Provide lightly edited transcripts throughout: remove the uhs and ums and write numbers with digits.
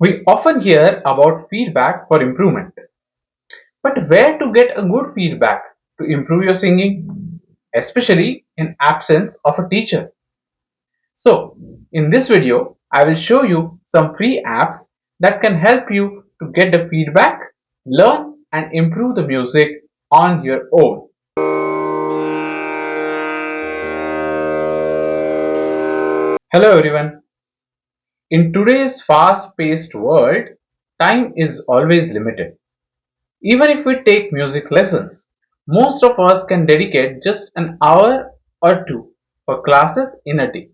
We often hear about feedback for improvement, but where to get a good feedback to improve your singing, especially in absence of a teacher? So, in this video, I will show you some free apps that can help you to get the feedback, learn and improve the music on your own. Hello everyone. In today's fast-paced world, time is always limited. Even if we take music lessons, most of us can dedicate just an hour or two for classes in a day.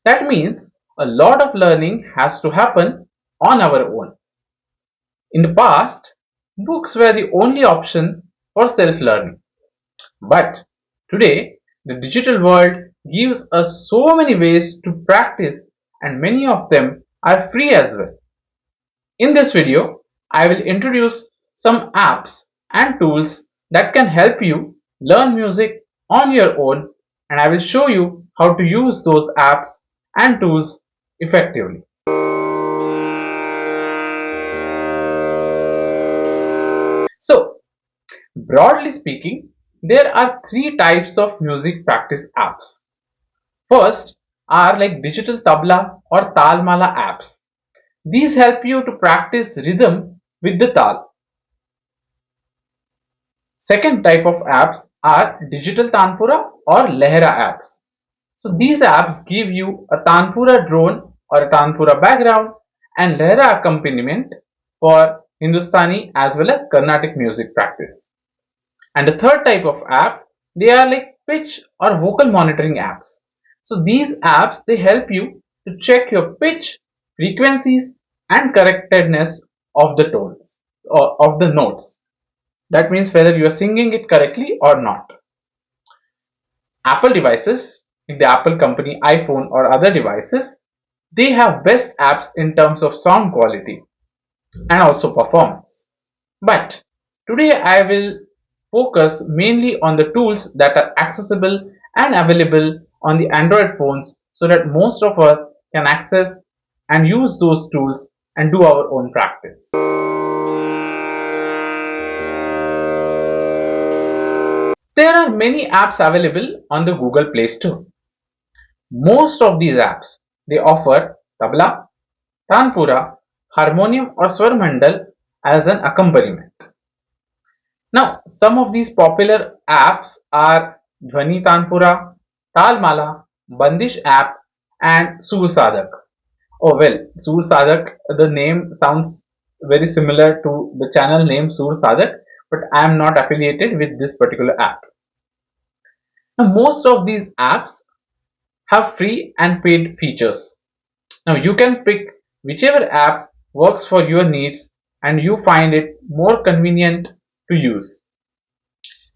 That means a lot of learning has to happen on our own. In the past, books were the only option for self-learning. But today, the digital world gives us so many ways to practice, and many of them are free as well. In this video, I will introduce some apps and tools that can help you learn music on your own, and I will show you how to use those apps and tools effectively. So, broadly speaking, there are three types of music practice apps. First are like digital tabla or Taalmala apps. These help you to practice rhythm with the tal. Second type of apps are digital Tanpura or lehra apps. So these apps give you a Tanpura drone or a Tanpura background and lehra accompaniment for Hindustani as well as Carnatic music practice. And the third type of app, they are like pitch or vocal monitoring apps. So these apps, they help you to check your pitch, frequencies and correctness of the tones or of the notes. That means whether you are singing it correctly or not. Apple devices, like the Apple company iPhone or other devices, they have best apps in terms of sound quality and also performance. But today I will focus mainly on the tools that are accessible and available on the Android phones so that most of us can access and use those tools and do our own practice. There are many apps available on the Google Play Store. Most of these apps, they offer tabla, tanpura, harmonium or swarmandal as an accompaniment. Now, some of these popular apps are Dhwani Tanpura, Taalmala, Bandish app and Sursadhak. Oh well, Sursadhak, the name sounds very similar to the channel name Sursadhak, but I am not affiliated with this particular app. Now, most of these apps have free and paid features. Now, you can pick whichever app works for your needs and you find it more convenient to use.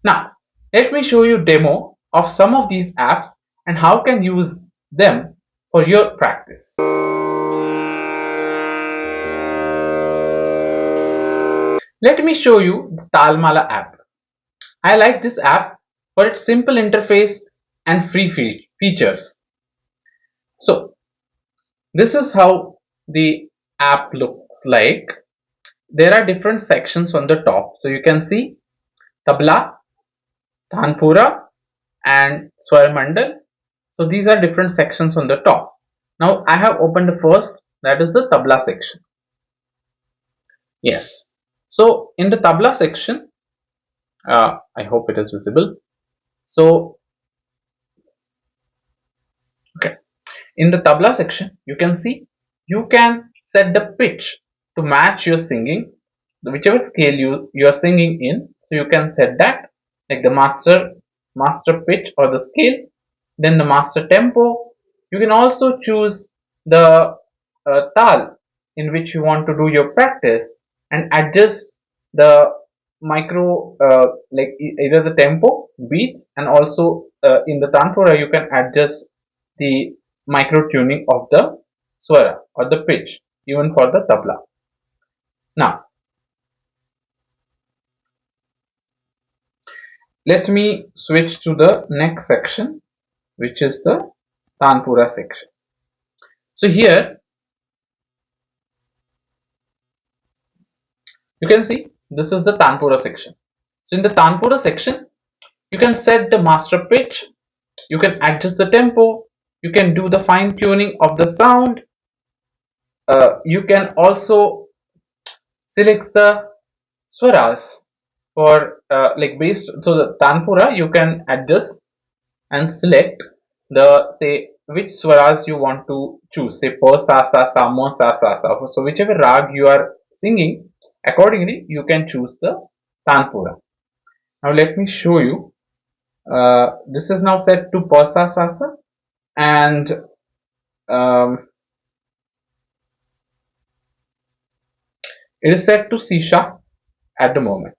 Now, let me show you demo of some of these apps and how can you use them for your practice. Let me show you the Taalmala app. I like this app for its simple interface and free features. So, this is how the app looks like. There are different sections on the top. So, you can see Tabla, Tanpura and Swarmandal. So these are different sections on the top. Now I have opened the first, that is the tabla section. Yes. So in the tabla section, I hope it is visible. So okay, in the tabla section, you can see you can set the pitch to match your singing, whichever scale you are singing in. So you can set that like the master pitch or the scale, then the master tempo. You can also choose the tal in which you want to do your practice and adjust the micro like either the tempo beats and also in the tanpura you can adjust the micro tuning of the swara or the pitch even for the tabla. Now let me switch to the next section, which is the tanpura section. So here You can see this is the Tanpura section. So in the Tanpura section, you can set the master pitch, you can adjust the tempo, you can do the fine tuning of the sound. You can also select the swaras for like based. So the Tanpura you can adjust and select the say which swaras you want to choose. Say pa sa sa sa ma sa sa sa. So whichever rag you are singing, accordingly you can choose the Tanpura. Now let me show you. This is now set to pa sa sa sa, and it is set to C sharp at the moment.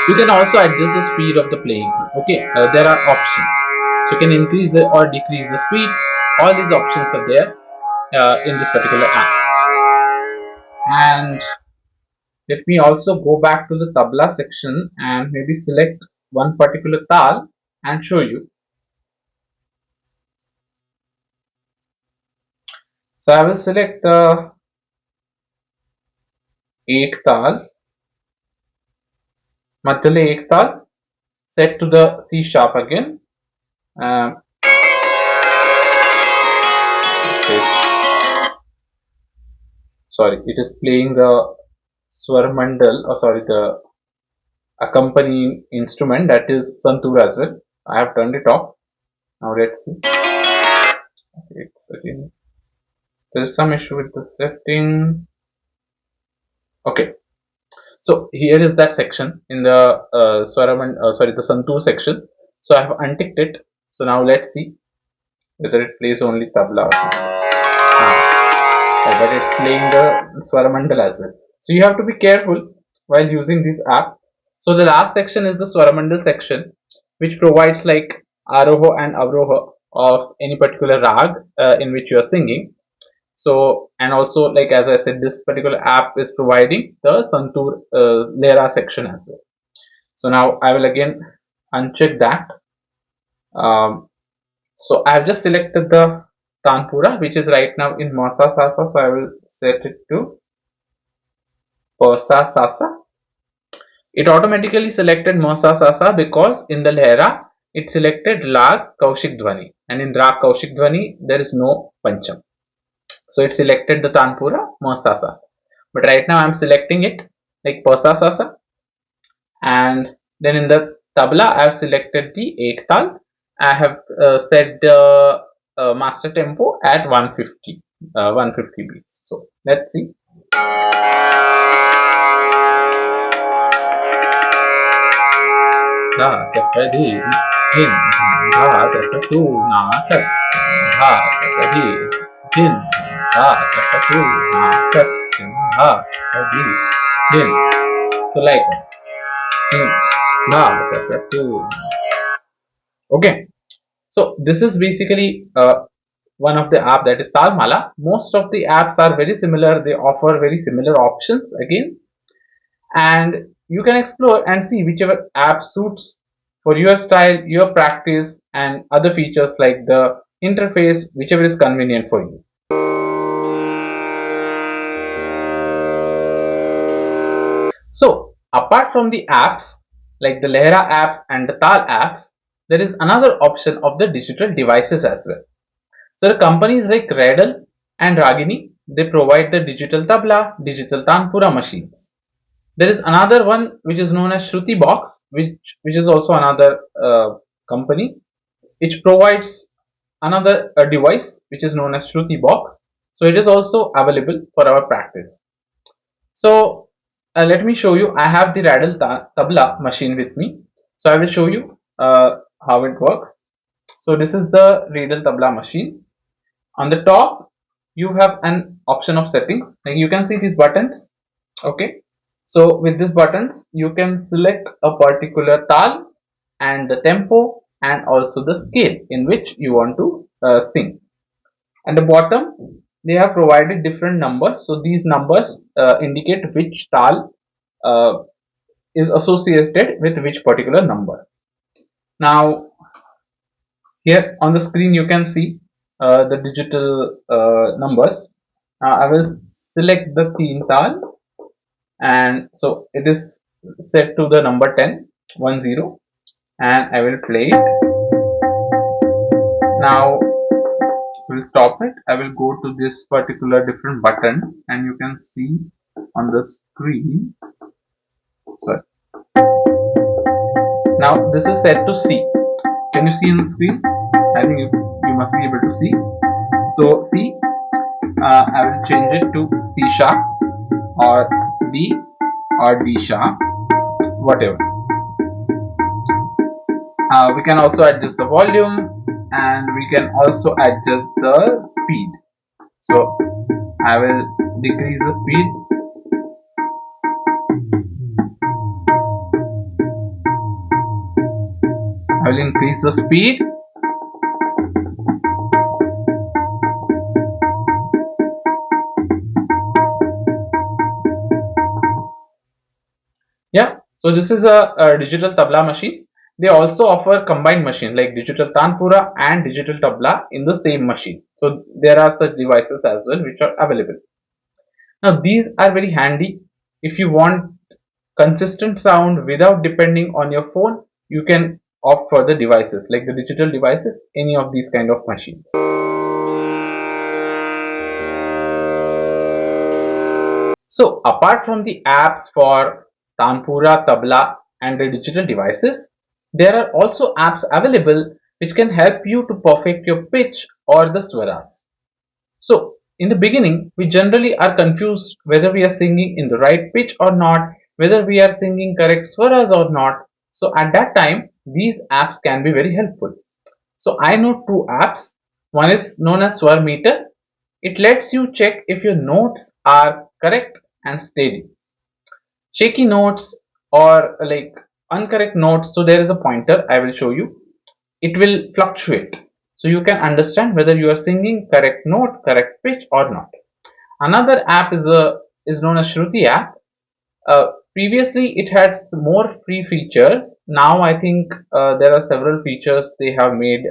You can also adjust the speed of the playing. Okay, there are options. So you can increase or decrease the speed. All these options are there in this particular app. And let me also go back to the tabla section and maybe select one particular tal and show you. So I will select the 8 tal, Madhyale 8 tal, set to the C sharp again. Sorry, it is playing the Swarmandal, or sorry, the accompanying instrument, that is santoor as well. I have turned it off. Now let's see. It's again, there is some issue with the setting. Okay, so here is that section in the the santoor section. So I have unticked it. So now let's see whether it plays only tabla. But it's playing the Swaramandal as well. So you have to be careful while using this app. So the last section is the Swaramandal section, which provides like Aroha and Avroha of any particular rag in which you are singing. So, and also like as I said, this particular app is providing the Santoor lehra section as well. So now I will again uncheck that. So I have just selected the Tanpura, which is right now in Masa Sasa. So I will set it to Persa Sasa. It automatically selected Masa Sasa because in the lehra it selected Rag Kaushik Dhwani, and in Rag Kaushik Dhwani there is no Pancham. So it selected the Tanpura Masa Sasa. But right now I am selecting it like Persa Sasa, and then in the tabla I have selected the 8 tal. I have set the master tempo at 150 beats. So let's see. So like okay, so this is basically one of the app, that is Taalmala. Most of the apps are very similar. They offer very similar options again, and you can explore and see whichever app suits for your style, your practice, and other features like the interface, whichever is convenient for you. So apart from the apps like the Lehra apps and the Taal apps, there is another option of the digital devices as well. So the companies like Radel and Ragini, they provide the digital tabla, digital tanpura machines. There is another one which is known as Shruti Box, which is also another company, which provides another device which is known as Shruti Box. So it is also available for our practice. So let me show you. I have the Radel Tabla machine with me. So I will show you how it works. So this is the Radel Tabla machine. On the top, you have an option of settings. Like you can see these buttons. Okay. So with these buttons, you can select a particular tal and the tempo and also the scale in which you want to sing. At the bottom, they have provided different numbers. So these numbers indicate which tal uh, is associated with which particular number. Now here on the screen you can see the digital numbers. I will select the teen tal, and so it is set to the number 10, 10, and I will play it. Now we'll stop it. I will go to this particular different button, and you can see on the screen. Sorry. Now this is set to C. Can you see on the screen? I think you must be able to see. So C, I will change it to C sharp or D or D sharp, whatever. We can also adjust the volume, and we can also adjust the speed. So I will decrease the speed. I will increase the speed. Yeah, so this is a digital tabla machine. They also offer combined machine like digital Tanpura and digital tabla in the same machine. So there are such devices as well which are available. Now these are very handy if you want consistent sound without depending on your phone. You can opt for the devices like the digital devices, any of these kind of machines. So apart from the apps for Tanpura, Tabla and the digital devices, there are also apps available which can help you to perfect your pitch or the swaras. So in the beginning, we generally are confused whether we are singing in the right pitch or not, whether we are singing correct swaras or not. So at that time, these apps can be very helpful. So I know two apps. One is known as Swarmeter. It lets you check if your notes are correct and steady. Shaky notes or like incorrect notes, so there is a pointer I will show you. It will fluctuate. So you can understand whether you are singing correct note, correct pitch or not. Another app is known as Shruti app. Previously it had more free features. Now I think there are several features they have made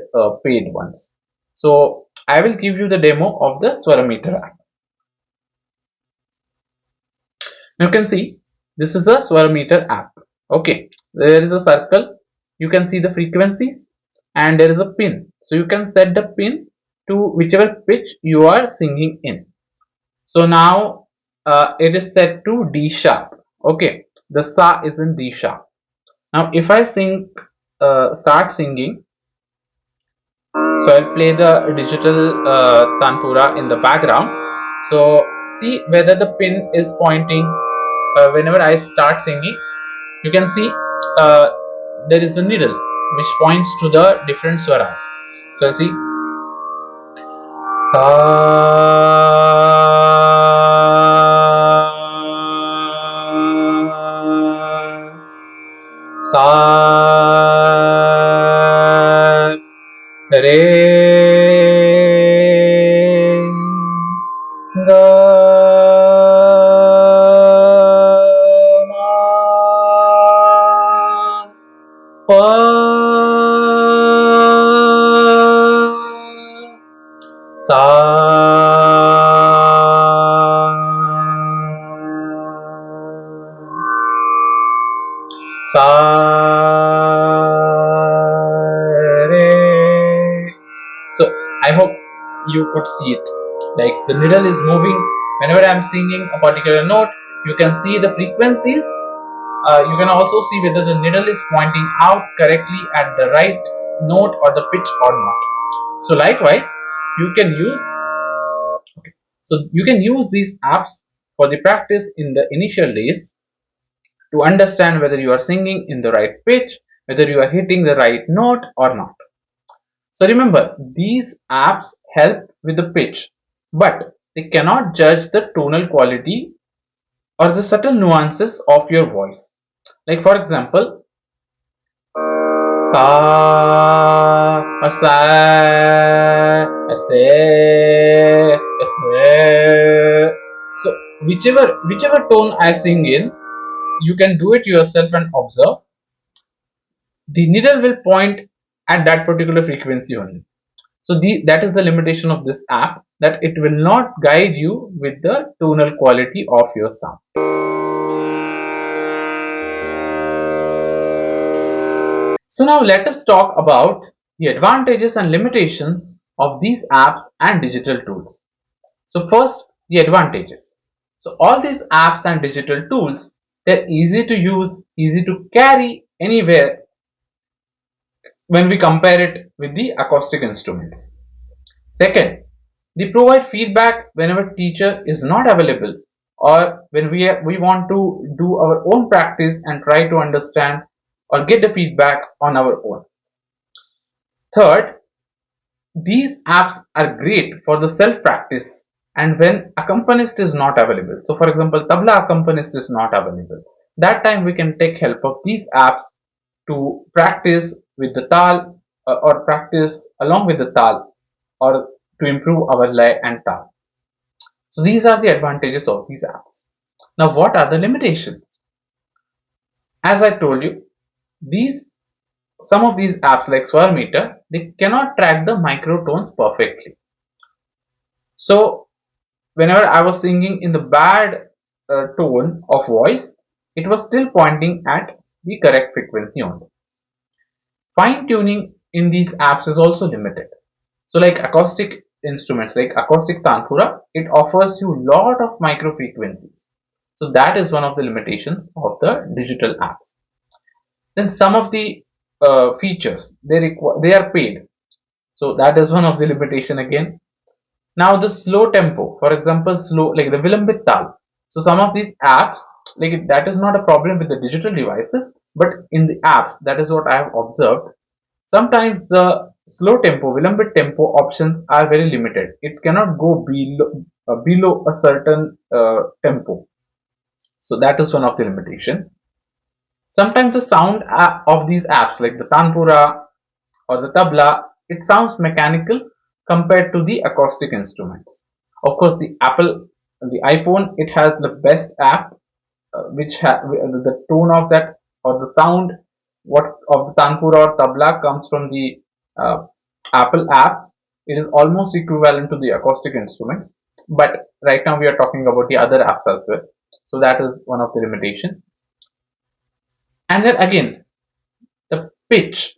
paid ones. So I will give you the demo of the Swarmeter app. You can see this is a Swarmeter app. Okay, there is a circle. You can see the frequencies and there is a pin. So you can set the pin to whichever pitch you are singing in. So now it is set to D sharp. Okay, the sa is in D sharp. Now if I start singing, so I'll play the digital Tanpura in the background. So see whether the pin is pointing whenever I start singing. You can see there is the needle which points to the different swaras. So I'll see sa, sa, re, ga, pa, sa, sa, re. So I hope you could see it. Like the needle is moving whenever I am singing a particular note. You can see the frequencies. You can also see whether the needle is pointing out correctly at the right note or the pitch or not. So likewise, you can use these apps for the practice in the initial days to understand whether you are singing in the right pitch, whether you are hitting the right note or not. So remember, these apps help with the pitch, but they cannot judge the tonal quality or the subtle nuances of your voice. Like for example, sa, or sa, sa. So whichever tone I sing in, you can do it yourself and observe, the needle will point at that particular frequency only. So that is the limitation of this app, that it will not guide you with the tonal quality of your sound. So now let us talk about the advantages and limitations of these apps and digital tools. So first, the advantages. So all these apps and digital tools, they're easy to use, easy to carry anywhere when we compare it with the acoustic instruments. Second, they provide feedback whenever teacher is not available, or when we want to do our own practice and try to understand or get the feedback on our own. Third, these apps are great for the self practice and when accompanist is not available. So for example, tabla accompanist is not available. That time we can take help of these apps to practice with the tal or practice along with the tal, or to improve our lay and tal. So these are the advantages of these apps. Now what are the limitations? As I told you, these some of these apps like Swarmeter, they cannot track the microtones perfectly. So whenever I was singing in the bad tone of voice, it was still pointing at the correct frequency only. Fine tuning in these apps is also limited. So like acoustic instruments like acoustic tanpura, it offers you lot of micro frequencies. So that is one of the limitations of the digital apps. Then some of the features they are paid. So that is one of the limitation again. Now the slow tempo, for example, slow like the Vilambit Tal. So some of these apps, like that is not a problem with the digital devices, but in the apps, that is what I have observed. Sometimes the slow tempo, Vilambit tempo options are very limited. It cannot go below a certain tempo. So that is one of the limitation. Sometimes the sound of these apps like the Tanpura or the Tabla, it sounds mechanical compared to the acoustic instruments. Of course, the iPhone, it has the best app, the tone of that or the sound what of the Tanpura or Tabla comes from the uh, Apple apps. It is almost equivalent to the acoustic instruments. But right now we are talking about the other apps as well. So that is one of the limitation. And then again, the pitch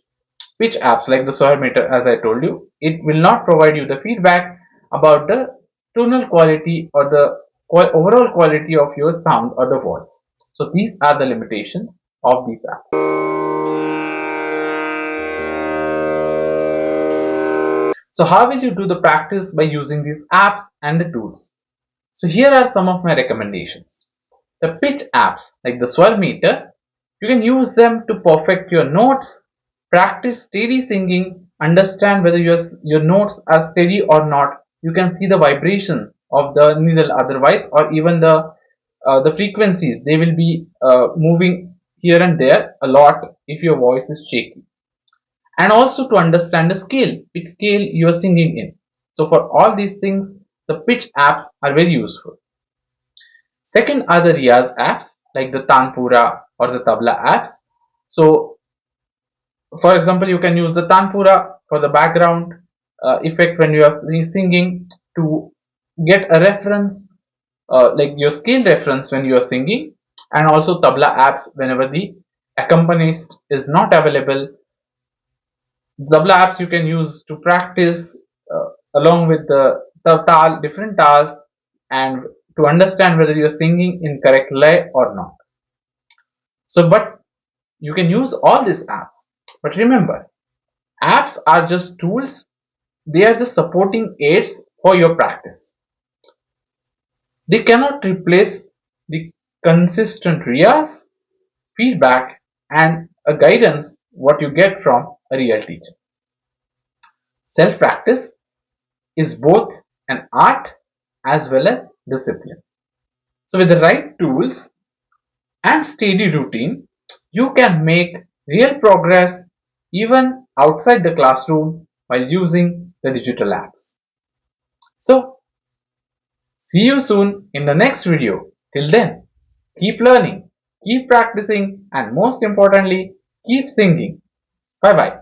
apps like the Swarmeter, as I told you, it will not provide you the feedback about the tonal quality or the overall quality of your sound or the voice. So these are the limitations of these apps. So how will you do the practice by using these apps and the tools? So here are some of my recommendations. The pitch apps like the Swarmeter, you can use them to perfect your notes, practice steady singing, understand whether your notes are steady or not. You can see the vibration of the needle otherwise, or even the frequencies. They will be moving here and there a lot if your voice is shaky. And also to understand the scale, which scale you are singing in. So for all these things, the pitch apps are very useful. Second are the Riyaz apps like the Tanpura or the Tabla apps. So for example, you can use the Tanpura for the background effect when you are singing, to get a reference, like your scale reference when you are singing, and also Tabla apps whenever the accompanist is not available. Tabla apps you can use to practice along with the different tals, and to understand whether you are singing in correct lay or not. So, but you can use all these apps. But remember, apps are just tools. They are just supporting aids for your practice. They cannot replace the consistent riyas, feedback, and a guidance what you get from a real teacher. Self practice is both an art as well as discipline. So with the right tools and steady routine, you can make real progress even outside the classroom while using the digital apps. So see you soon in the next video. Till then, keep learning. keep practicing, and most importantly, keep singing. Bye bye.